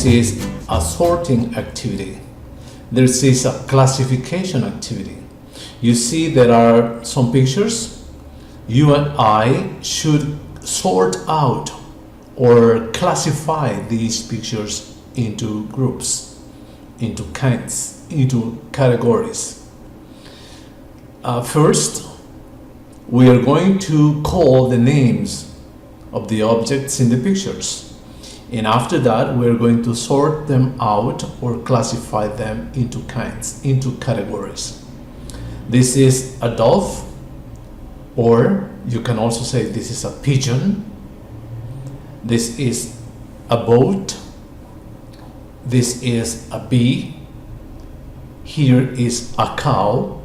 is a sorting activity. This is a classification activity. You see there are some pictures. You and I should sort out or classify these pictures into groups, into kinds, into categories. First, we are going to call the names of the objects in the pictures. And after that, we're going to sort them out or classify them into kinds, into categories. This is a dove, or you can also say this is a pigeon. This is a boat. This is a bee. Here is a cow.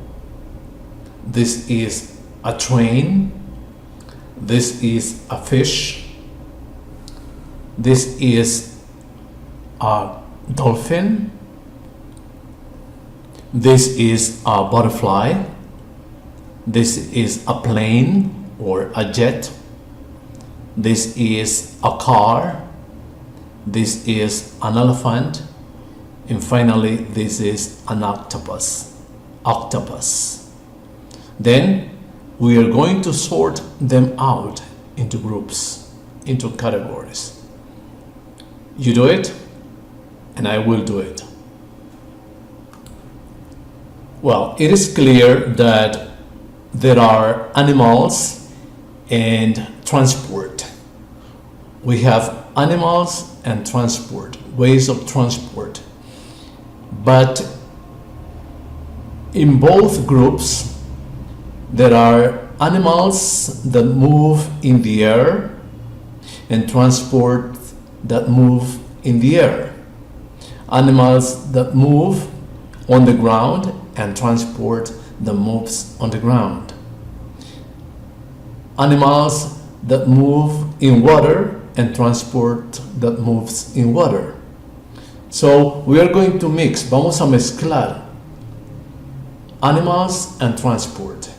This is a train. This is a fish. This is a dolphin. This is a butterfly. This is a plane or a jet. This is a car. This is an elephant. And finally, this is an octopus. Then we are going to sort them out into groups, into categories. You do it, and I will do it. Well, it is clear that there are animals and transport. We have animals and transport, ways of transport. But in both groups, there are animals that move in the air and transport that move in the air. Animals that move on the ground and transport that moves on the ground. Animals that move in water and transport that moves in water. So we are going to mix, vamos a mezclar animals and transport.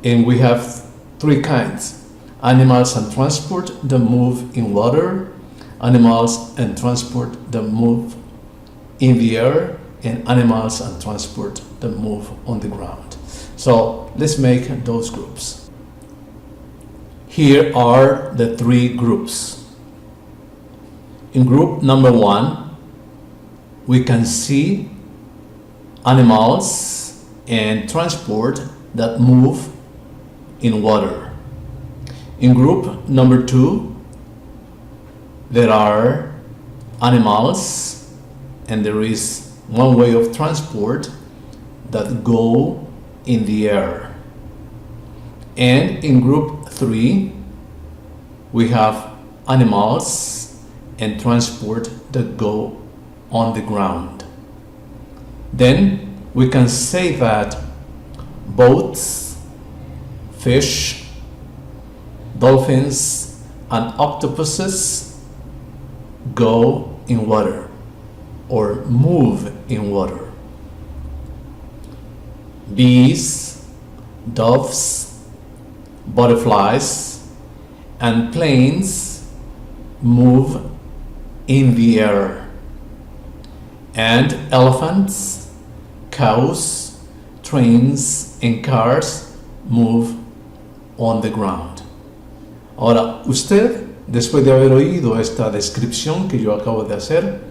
And we have three kinds: animals and transport that move in water, animals and transport that move in the air, and animals and transport that move on the ground. So let's make those groups. Here are the three groups. In group number 1, we can see animals and transport that move in water. In group number 2, there are animals and there is one way of transport that go in the air. And in group 3, we have animals and transport that go on the ground. Then we can say that boats, fish, dolphins, and octopuses go in water or move in water. Bees, doves, butterflies, and planes move in the air. And elephants, cows, trains, and cars move on the ground. Ahora, usted, después de haber oído esta descripción que yo acabo de hacer,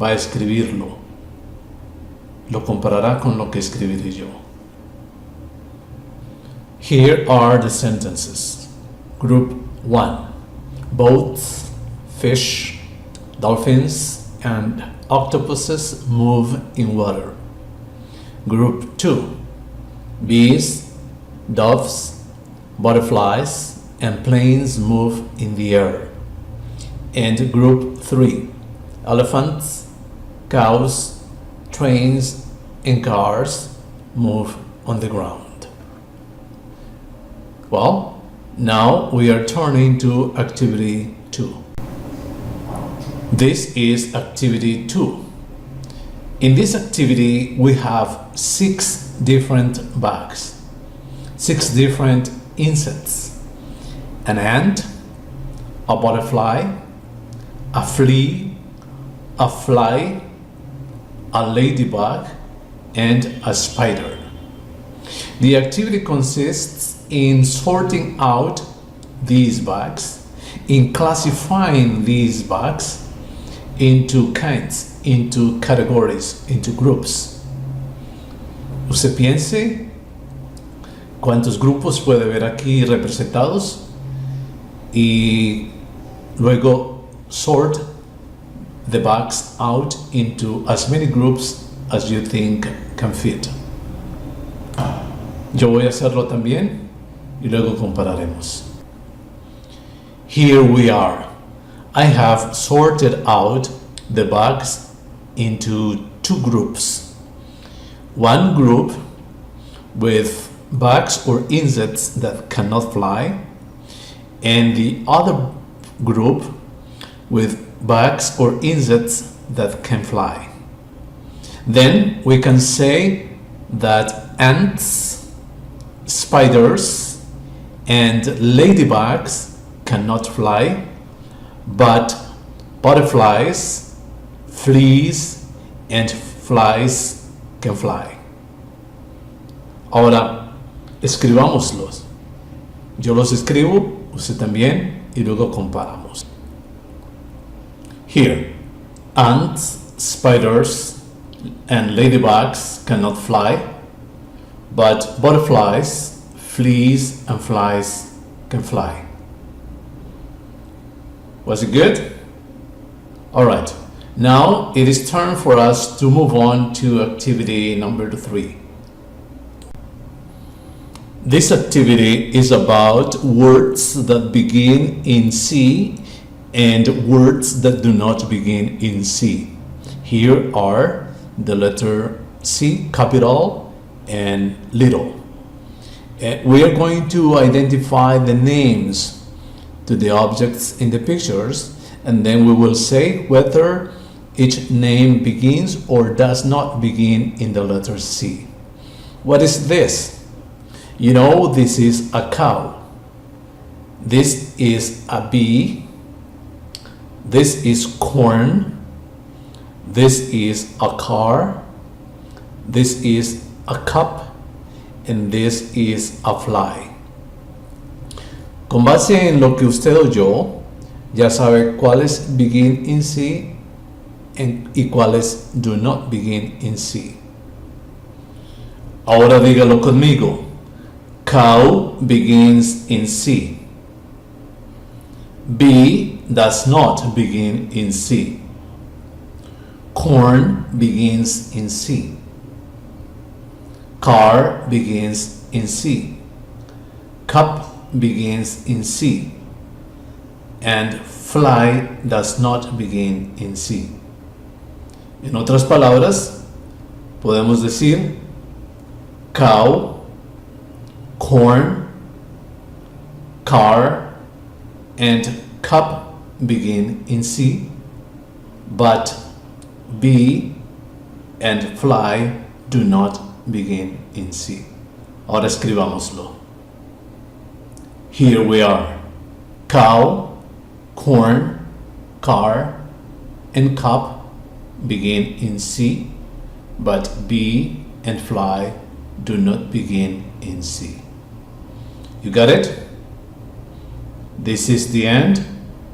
va a escribirlo. Lo comparará con lo que escribiré yo. Here are the sentences. Group 1. Boats, fish, dolphins, and octopuses move in water. Group 2. Bees, doves, butterflies, and planes move in the air. And group 3. Elephants, cows, trains, and cars move on the ground. Well, now we are turning to activity 2. This is activity 2. In this activity, we have 6 different bags, 6 different insects: an ant, a butterfly, a flea, a fly, a ladybug, and a spider. The activity consists in sorting out these bugs, in classifying these bugs into kinds, into categories, into groups. Usted piense cuántos grupos puede ver aquí representados y luego sort the bugs out into as many groups as you think can fit. Yo voy a hacerlo también y luego compararemos. Here we are. I have sorted out the bugs into two groups. One group with bugs or insects that cannot fly, and the other group with bugs or insects that can fly. Then we can say that ants, spiders, and ladybugs cannot fly, but butterflies, fleas, and flies can fly. Ahora, escribámoslos. Yo los escribo, usted también, y luego comparamos. Here, ants, spiders, and ladybugs cannot fly, but butterflies, fleas, and flies can fly. Was it good? Alright, now it is time for us to move on to activity number 3. This activity is about words that begin in C and words that do not begin in C. Here are the letter C, capital, and little. We are going to identify the names to the objects in the pictures, and then we will say whether each name begins or does not begin in the letter C. What is this? You know, this is a cow. This is a bee. This is corn. This is a car. This is a cup. And this is a fly. Con base en lo que usted oyó, ya sabe cuáles begin in C y cuáles do not begin in C. Ahora dígalo conmigo. Cow begins in C. Bee does not begin in C. Corn begins in C. Car begins in C. Cup begins in C. And fly does not begin in C. En otras palabras, podemos decir cow, corn, car, and cup begin in C, but bee and fly do not begin in C. Ahora escribámoslo. Here we are. Cow, corn, car, and cup begin in C, but bee and fly do not begin in C. You got it? This is the end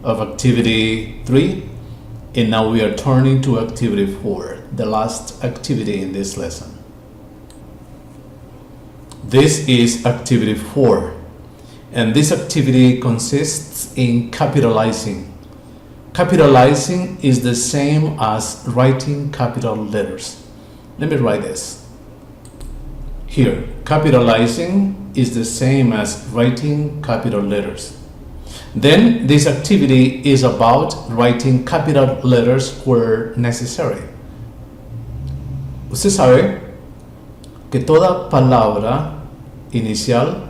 of activity 3, and now we are turning to activity 4, the last activity in this lesson. This is activity 4, and this activity consists in capitalizing. Capitalizing is the same as writing capital letters. Let me write this. Here, capitalizing is the same as writing capital letters. Then this activity is about writing capital letters where necessary. Usted sabe que toda palabra inicial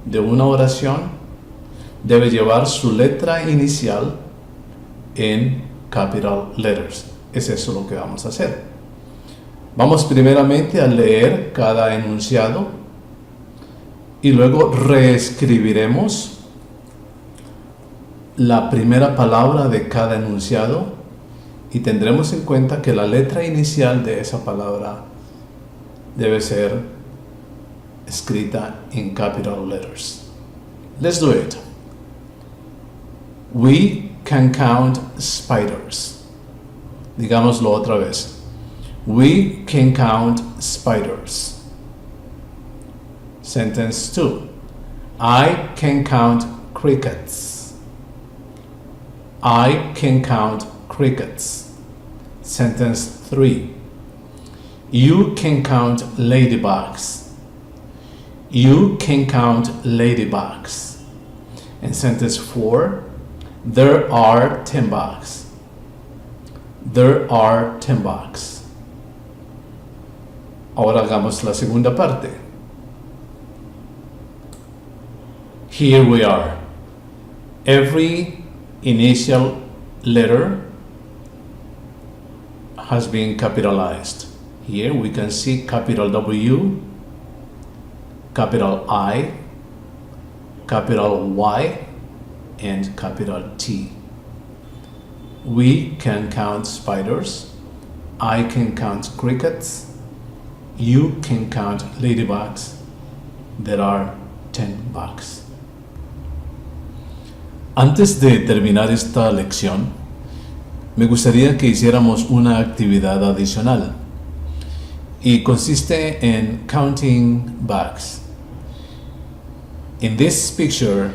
de una oración debe llevar su letra inicial en capital letters. Es eso lo que vamos a hacer. Vamos primeramente a leer cada enunciado y luego reescribiremos la primera palabra de cada enunciado y tendremos en cuenta que la letra inicial de esa palabra debe ser escrita en capital letters. Let's do it. We can count spiders. Digámoslo otra vez. We can count spiders. Sentence 2. I can count crickets. I can count crickets. Sentence 3. You can count ladybugs. You can count ladybugs. And sentence 4. There are 10 bugs. There are 10 bugs. Ahora hagamos la segunda parte. Here we are. Every initial letter has been capitalized. Here we can see capital W, capital I, capital Y, and capital T. We can count spiders. I can count crickets. You can count ladybugs. There are 10 bugs. Antes de terminar esta lección, me gustaría que hiciéramos una actividad adicional y consiste en counting bugs. In this picture,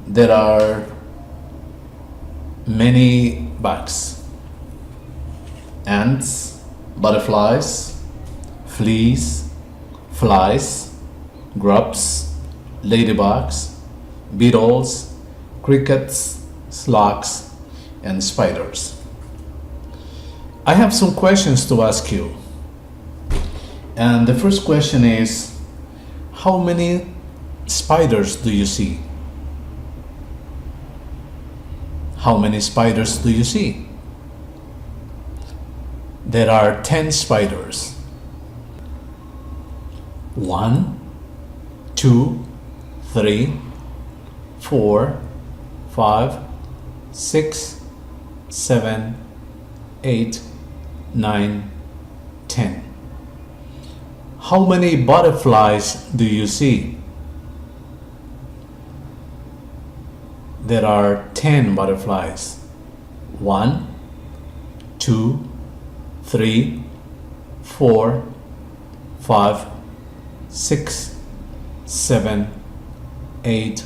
there are many bugs: ants, butterflies, fleas, flies, grubs, ladybugs, beetles, crickets, slugs, and spiders. I have some questions to ask you. And the first question is, how many spiders do you see? How many spiders do you see? There are 10 spiders. 1, 2, 3, 4, 5, 6, 7, 8, 9, 10. How many butterflies do you see? There are 10 butterflies. 1, 2, 3, 4, 5, 6, 7, 8,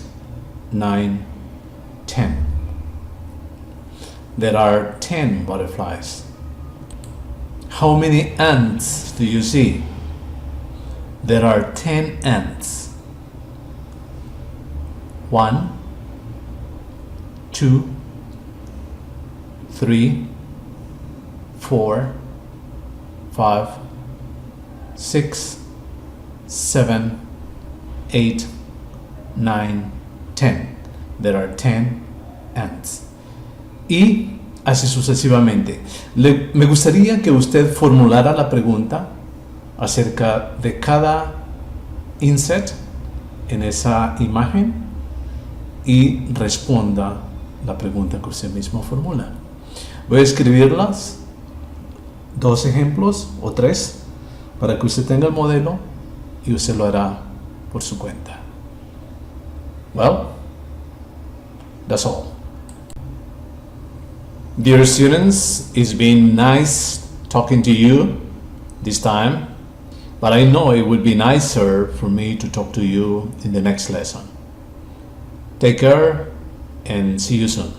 9, 10. There are 10 butterflies. How many ants do you see? There are 10 ants. 1, 2, 3, 4, 5, 6, 7, 8, 9, 10. There are 10 ants. Y así sucesivamente. Me gustaría que usted formulara la pregunta acerca de cada inset en esa imagen y responda la pregunta que usted mismo formula. Voy a escribirlas, 2 ejemplos o 3, para que usted tenga el modelo y usted lo hará por su cuenta. Well, that's all. Dear students, it's been nice talking to you this time, but I know it would be nicer for me to talk to you in the next lesson. Take care and see you soon.